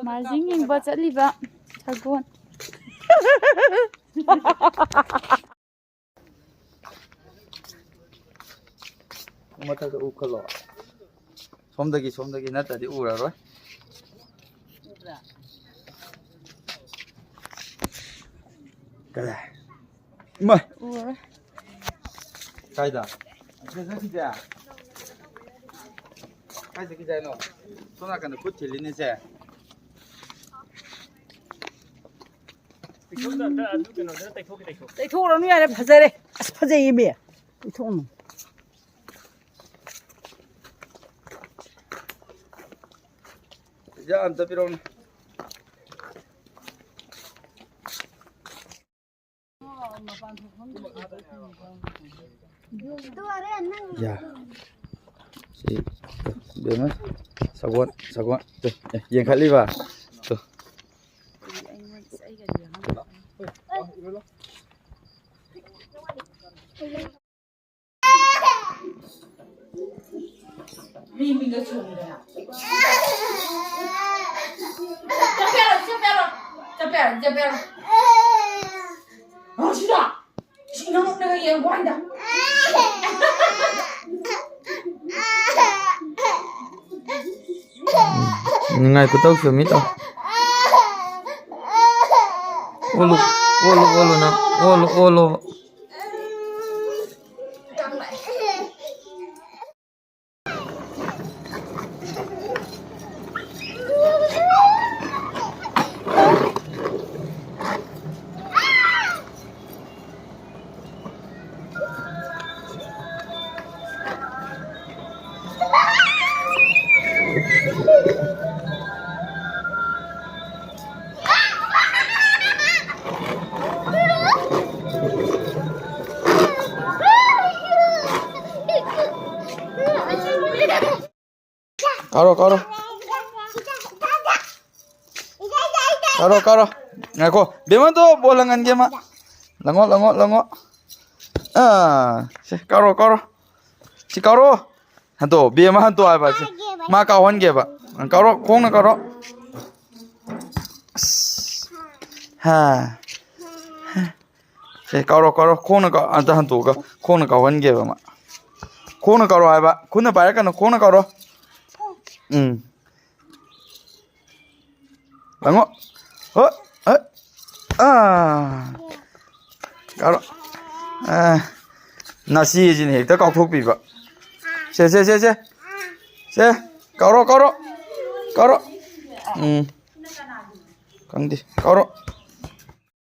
ꯃꯥꯔꯖꯤꯡ ꯌꯦꯡꯕ ꯆꯠꯂꯤꯕ ꯁꯒꯣꯜ ꯃꯊꯛꯇ ꯎꯈꯠꯂꯣ ꯁꯣꯝꯗꯒꯤ ꯅꯠꯇ꯭ꯔꯗꯤ ꯎꯔꯔꯣꯏ 그래. 뭐? 가이다. 그래서 기자. 가이다 기자 너. 손아까는 굿 들리네 제. 떼ထိုးတော့နေရတယ်ဖစဲတယ်ဖစဲရေးမေး떼ထိုးနော် 이제 안 떠비로네. 야, si, được mất, sao quán, được, yên khát đi vào, được. mình có chồng rồi à? Chấp bèo. Chị nó không được yên quanh đâu. Ngày của tao sớm ít đâu. Olo. Karo. Ngaku, bagaimana tuh bolangan dia mak? Lengo. Si karo. Si karo. Hantu, biar mah hantu apa sih? Mak kawan dia pak. Karo, kong na karo. Si karo, kong na karo. Anta hantu ka, kong na kawan dia mak. Kong na karo apa? Kong na bayar kan? Kong na karo. Lengo. Karo. Nasi gì này, tao cọc thuốc bị vậy. Xe. Karo. Căng đi, Karo.